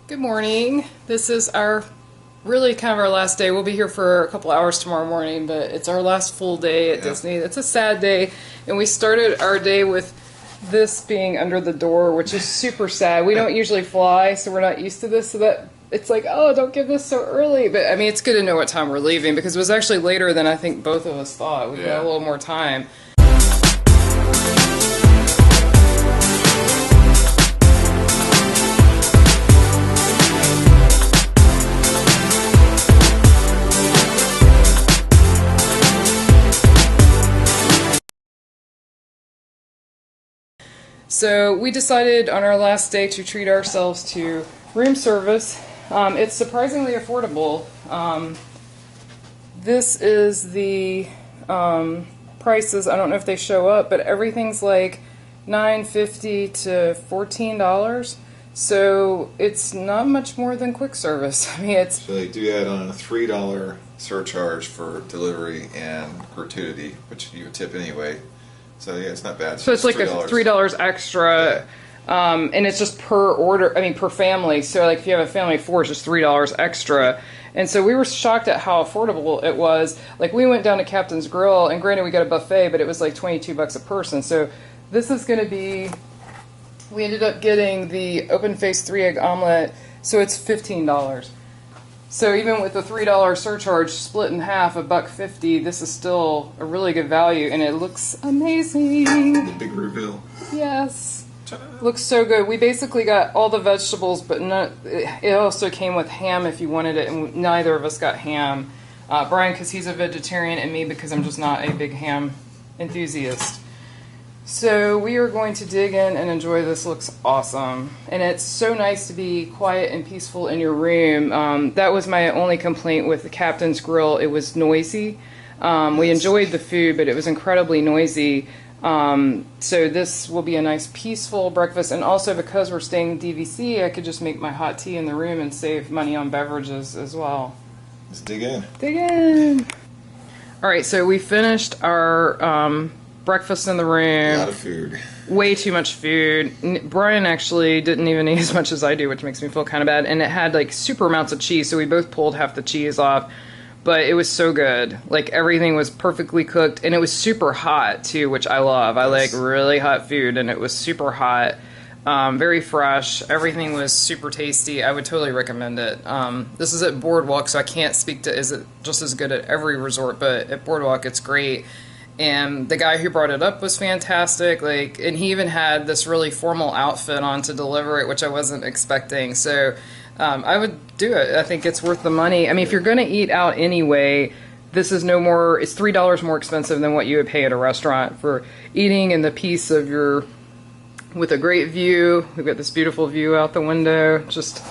Good morning. This is our really kind of our last day. We'll be here for a couple hours tomorrow morning, but it's our last full day at Disney. It's a sad day, and we started our day with this being under the door, which is super sad. We don't usually fly, so we're not used to this, so that it's like, oh, don't give this so early. But I mean, it's good to know what time we're leaving because it was actually later than I think both of us thought. We've got a little more time. So we decided on our last day to treat ourselves to room service. It's surprisingly affordable. This is the prices. I don't know if they show up, but everything's like $9.50 to $14. So it's not much more than quick service. I mean, it's so they do add on a $3 surcharge for delivery and gratuity, which you would tip anyway. So yeah, it's not bad. So it's like $3 extra, and it's just per order. I mean, per family. So like if you have a family of four, it's just $3 extra. And so we were shocked at how affordable it was. Like we went down to Captain's Grill, and granted we got a buffet, but it was like $22 a person. So this is going to be. We ended up getting the open-faced 3-egg omelet, so it's $15. So even with the $3 surcharge split in half, $1.50, this is still a really good value, and it looks amazing. The big reveal. Yes. Looks so good. We basically got all the vegetables, but it also came with ham if you wanted it, and neither of us got ham. Brian, because he's a vegetarian, and me because I'm just not a big ham enthusiast. So we are going to dig in and enjoy this. Looks awesome. And it's so nice to be quiet and peaceful in your room. That was my only complaint with the Captain's Grill. It was noisy. We enjoyed the food, but it was incredibly noisy. So this will be a nice peaceful breakfast. And also because we're staying DVC, I could just make my hot tea in the room and save money on beverages as well. Let's dig in. Dig in. All right, so we finished our... breakfast in the room. A lot of food. Way too much food. Brian actually didn't even eat as much as I do, which makes me feel kind of bad. And it had like super amounts of cheese, so we both pulled half the cheese off. But it was so good. Like everything was perfectly cooked, and it was super hot too, which I love. I like really hot food, and it was super hot. Very fresh. Everything was super tasty. I would totally recommend it. This is at Boardwalk, so I can't speak to is it just as good at every resort, but at Boardwalk it's great. And the guy who brought it up was fantastic. Like, and he even had this really formal outfit on to deliver it, which I wasn't expecting. So I would do it. I think it's worth the money. I mean, if you're going to eat out anyway, this is no more. It's $3 more expensive than what you would pay at a restaurant for eating in the peace of your, with a great view. We've got this beautiful view out the window. Just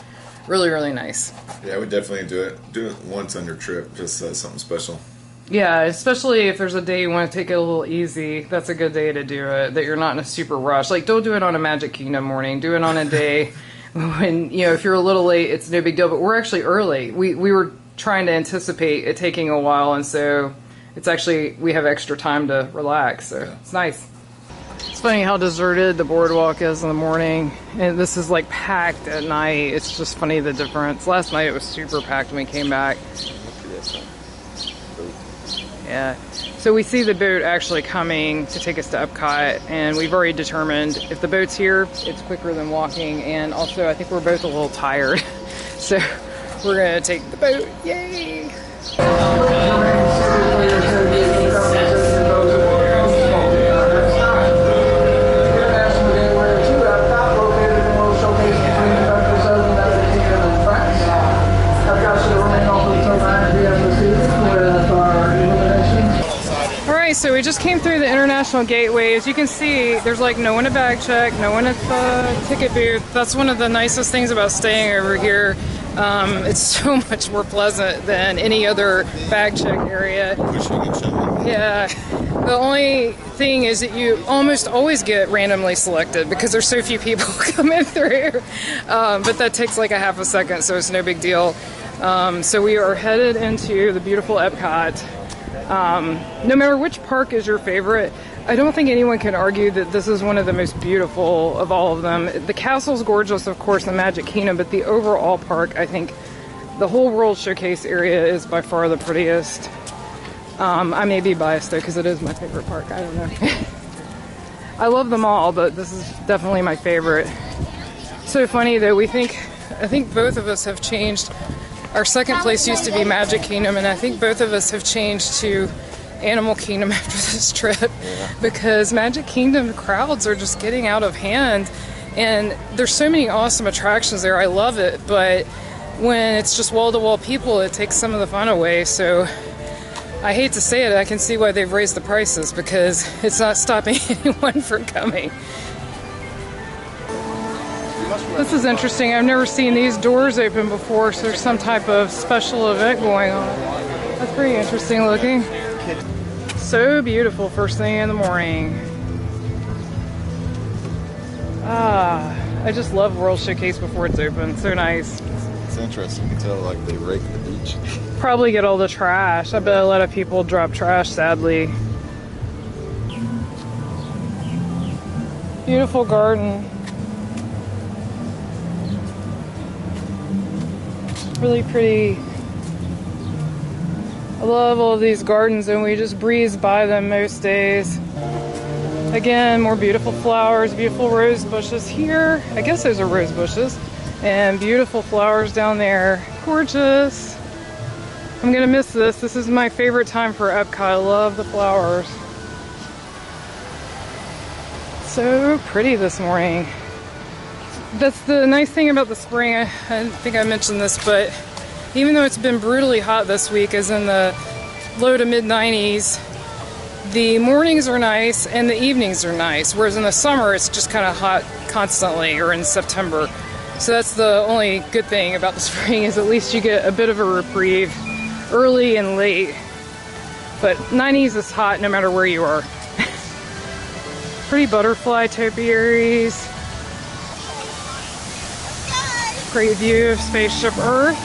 really, really nice. Yeah, I would definitely do it. Do it once on your trip, just something special. Yeah, especially if there's a day you want to take it a little easy, that's a good day to do it, that you're not in a super rush. Like, don't do it on a Magic Kingdom morning. Do it on a day when, you know, if you're a little late, it's no big deal. But we're actually early. We were trying to anticipate it taking a while, and so it's actually, we have extra time to relax, so it's nice. It's funny how deserted the boardwalk is in the morning, and this is like packed at night. It's just funny the difference. Last night it was super packed when we came back. Yeah, so we see the boat actually coming to take us to Epcot, and we've already determined if the boat's here, it's quicker than walking, and also I think we're both a little tired, so we're going to take the boat. Yay! So we just came through the international gateway. As you can see, there's like no one at bag check, no one at the ticket booth. That's one of the nicest things about staying over here. It's so much more pleasant than any other bag check area. Yeah. The only thing is that you almost always get randomly selected because there's so few people coming through. But that takes like a half a second, so it's no big deal. So we are headed into the beautiful Epcot. No matter which park is your favorite, I don't think anyone can argue that this is one of the most beautiful of all of them. The castle's gorgeous, of course, the Magic Kingdom, but the overall park, I think the whole World Showcase area is by far the prettiest. I may be biased though, because it is my favorite park. I don't know. I love them all, but this is definitely my favorite. So funny though, I think both of us have changed. Our second place used to be Magic Kingdom, and I think both of us have changed to Animal Kingdom after this trip, because Magic Kingdom crowds are just getting out of hand, and there's so many awesome attractions there. I love it, but when it's just wall-to-wall people, it takes some of the fun away. So I hate to say it, I can see why they've raised the prices, because it's not stopping anyone from coming. This is interesting. I've never seen these doors open before, so there's some type of special event going on. That's pretty interesting looking. So beautiful first thing in the morning. I just love World Showcase before it's open. So nice. It's interesting. You can tell like they rake the beach. Probably get all the trash. I bet a lot of people drop trash, sadly. Beautiful garden. Really pretty. I love all of these gardens, and we just breeze by them most days. Again, more beautiful flowers, beautiful rose bushes here. I guess those are rose bushes. And beautiful flowers down there. Gorgeous. I'm gonna miss this. This is my favorite time for Epcot. I love the flowers. So pretty this morning. That's the nice thing about the spring. I think I mentioned this, but even though it's been brutally hot this week, as in the low to mid 90s, the mornings are nice and the evenings are nice, whereas in the summer it's just kind of hot constantly, or in September. So that's the only good thing about the spring, is at least you get a bit of a reprieve early and late. But 90s is hot no matter where you are. Pretty butterfly topiaries. Great view of Spaceship Earth.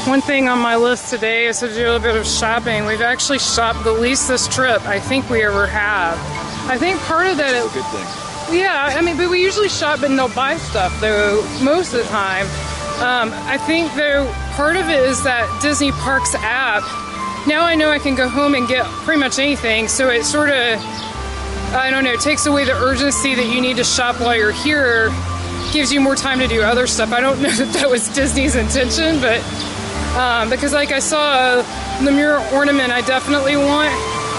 One thing on my list today is to do a bit of shopping. We've actually shopped the least this trip I think we ever have. I think part of that is a good thing. Yeah, I mean, but we usually shop and they'll buy stuff though most of the time. I think though part of it is that Disney Parks app. Now I know I can go home and get pretty much anything, so it sort of, I don't know, takes away the urgency that you need to shop while you're here. Gives you more time to do other stuff. I don't know that that was Disney's intention, but because like I saw the mirror ornament I definitely want,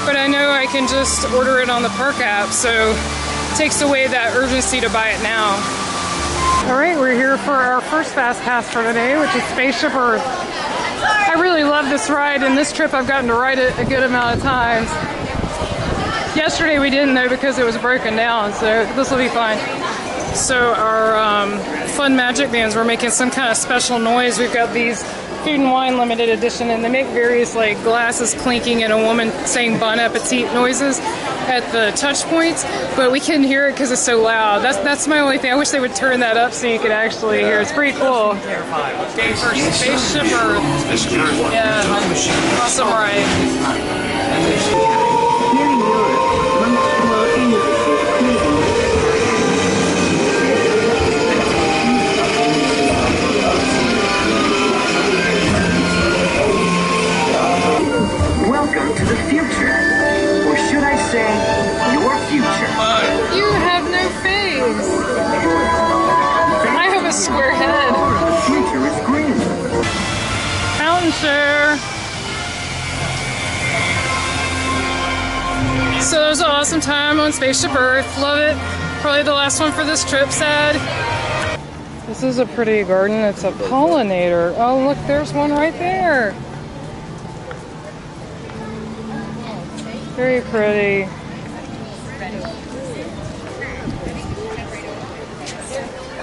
but I know I can just order it on the park app, so it takes away that urgency to buy it now. Alright, we're here for our first fast pass for today, which is Spaceship Earth. I really love this ride, and this trip I've gotten to ride it a good amount of times. Yesterday we didn't though, because it was broken down, so this will be fine. So our fun magic bands were making some kind of special noise. We've got these Food and Wine limited edition, and they make various like glasses clinking and a woman saying bon appetit noises at the touch points, but we couldn't hear it because it's so loud. That's my only thing. I wish they would turn that up so you could actually hear. It's pretty cool. Day for Spaceship Earth. Yeah, awesome ride. Welcome to the future, or should I say, your future. You have no face. I have a square head. The future is green. Fountain share. So it was an awesome time on Spaceship Earth. Love it. Probably the last one for this trip, sad. This is a pretty garden. It's a pollinator. Oh, look, there's one right there. Very pretty.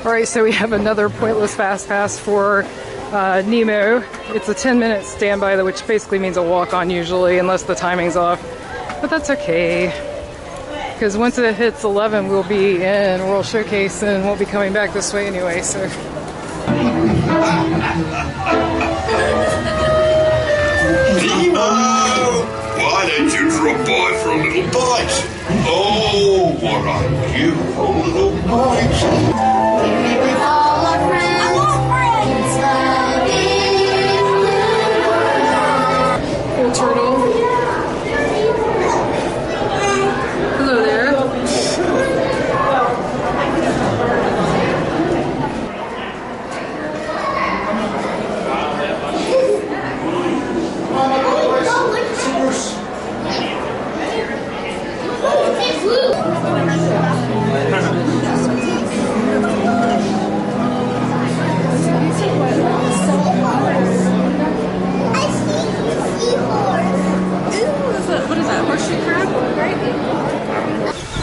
Alright, so we have another pointless fast pass for Nemo. It's a 10-minute standby, which basically means a walk-on usually, unless the timing's off. But that's okay, because once it hits 11, we'll be in World Showcase and won't be coming back this way anyway, so. Nemo! Why don't you drop by for a little bite? Oh, what a beautiful little bite. Little turtle. Hello there. What is that? Horseshoe crab?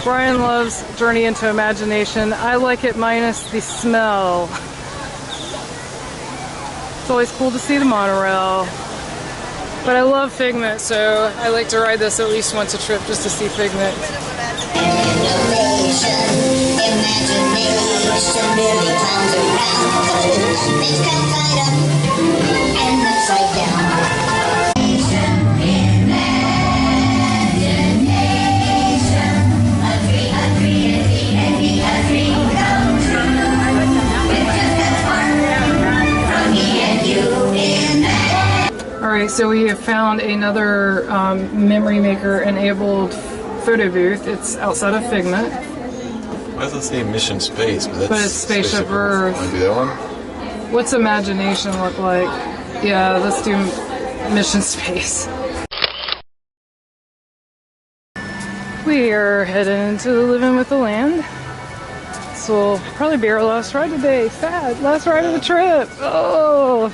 Brian loves Journey into Imagination. I like it minus the smell. It's always cool to see the monorail. But I love Figment, so I like to ride this at least once a trip just to see Figment. Alright, so we have found another memory maker enabled photo booth. It's outside of Figment. Why does it say Mission Space? But it's Spaceship Earth. Want to do that one? What's Imagination look like? Yeah, let's do Mission Space. We are heading to Living with the Land. This will probably be our last ride today. Sad. Last ride of the trip. Oh.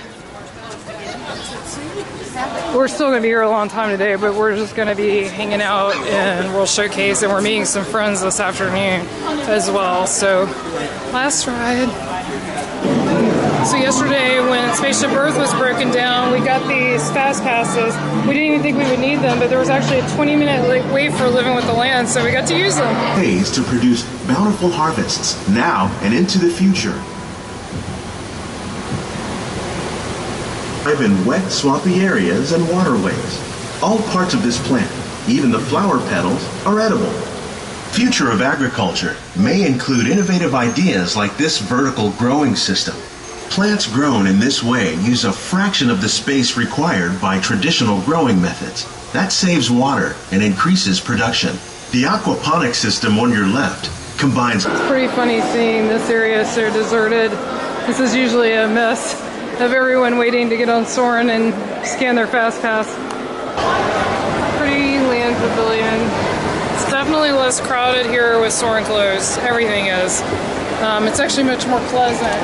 We're still going to be here a long time today, but we're just going to be hanging out in World Showcase, and we're meeting some friends this afternoon as well. So, last ride. So yesterday when Spaceship Earth was broken down, we got these fast passes. We didn't even think we would need them, but there was actually a 20-minute wait for Living with the Land, so we got to use them. Ways to produce bountiful harvests now and into the future. Live in wet, swampy areas and waterways. All parts of this plant, even the flower petals, are edible. Future of agriculture may include innovative ideas like this vertical growing system. Plants grown in this way use a fraction of the space required by traditional growing methods. That saves water and increases production. The aquaponics system on your left combines... Pretty funny seeing this area so deserted. This is usually a mess of everyone waiting to get on Soarin' and scan their fast pass. Pretty land pavilion. It's definitely less crowded here with Soarin' closed. Everything is. It's actually much more pleasant.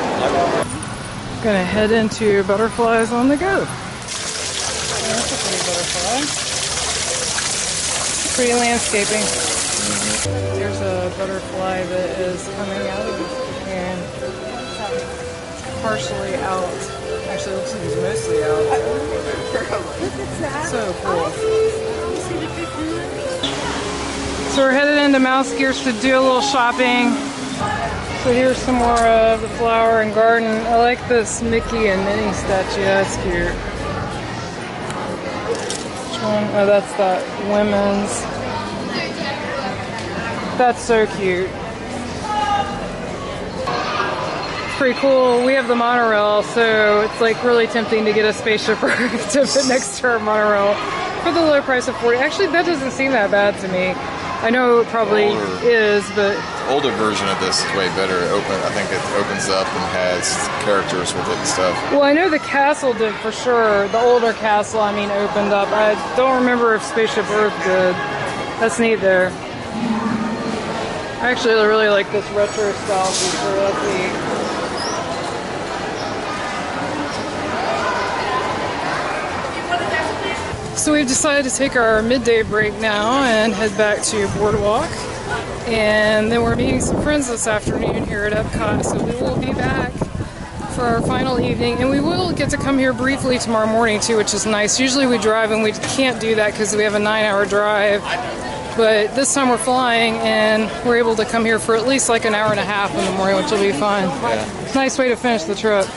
Gonna head into Butterflies on the Go. That's a pretty butterfly. Pretty landscaping. There's a butterfly that is coming out of the can. Partially out. Actually, it looks like he's mostly out. So cool. So we're headed into Mouse Gears to do a little shopping. So here's some more of the flower and garden. I like this Mickey and Minnie statue. That's cute. Which one? Oh, that's that women's. That's so cute. Pretty cool. We have the monorail, so it's like really tempting to get a Spaceship Earth to put next to our monorail for the low price of $40. Actually, that doesn't seem that bad to me. I know it probably is, but The older version of this is way better. I think it opens up and has characters with it and stuff. well, I know the castle did for sure. The older castle, I mean, opened up. I don't remember if Spaceship Earth did. That's neat there. I actually really like this retro style feature. That's neat. So we've decided to take our midday break now and head back to Boardwalk. And then we're meeting some friends this afternoon here at Epcot, so we will be back for our final evening. And we will get to come here briefly tomorrow morning too, which is nice. Usually we drive and we can't do that because we have a 9-hour drive. But this time we're flying and we're able to come here for at least like an hour and a half in the morning, which will be fun. Yeah. Nice way to finish the trip.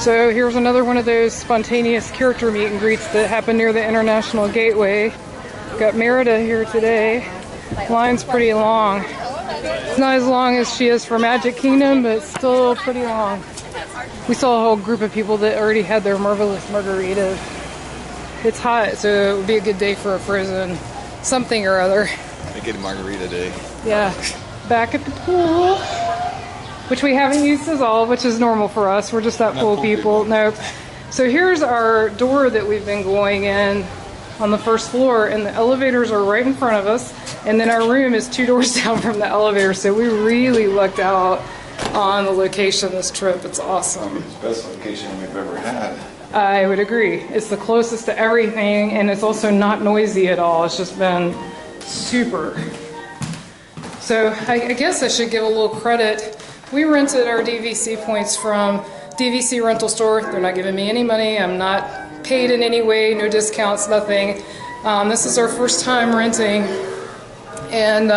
So here's another one of those spontaneous character meet and greets that happen near the International Gateway. Got Merida here today. Line's pretty long. It's not as long as she is for Magic Kingdom, but it's still pretty long. We saw a whole group of people that already had their marvelous margaritas. It's hot, so it would be a good day for a frozen something or other. Make it a margarita day. Yeah. Back at the pool, which we haven't used as all, which is normal for us. We're just not pool people. Nope. So here's our door that we've been going in on the first floor, and the elevators are right in front of us, and then our room is 2 doors down from the elevator, so we really lucked out on the location this trip. It's awesome. It's the best location we've ever had. I would agree. It's the closest to everything, and it's also not noisy at all. It's just been super. So I guess I should give a little credit. We rented our DVC points from DVC Rental Store. They're not giving me any money. I'm not paid in any way, no discounts, nothing. This is our first time renting, and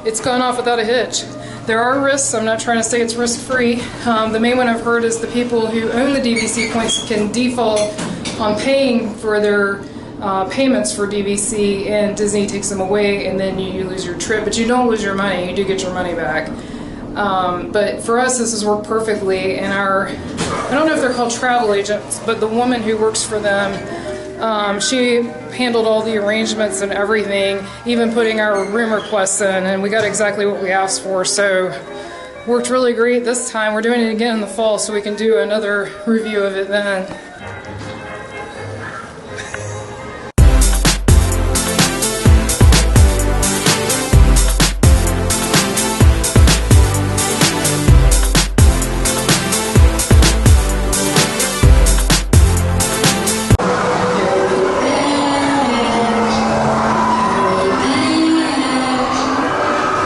it's gone off without a hitch. There are risks. I'm not trying to say it's risk-free. The main one I've heard is the people who own the DVC points can default on paying for their payments for DVC, and Disney takes them away, and then you lose your trip. But you don't lose your money. You do get your money back. But for us, this has worked perfectly. And I don't know if they're called travel agents, but the woman who works for them, she handled all the arrangements and everything, even putting our room requests in, and we got exactly what we asked for. So worked really great this time. We're doing it again in the fall, so we can do another review of it then.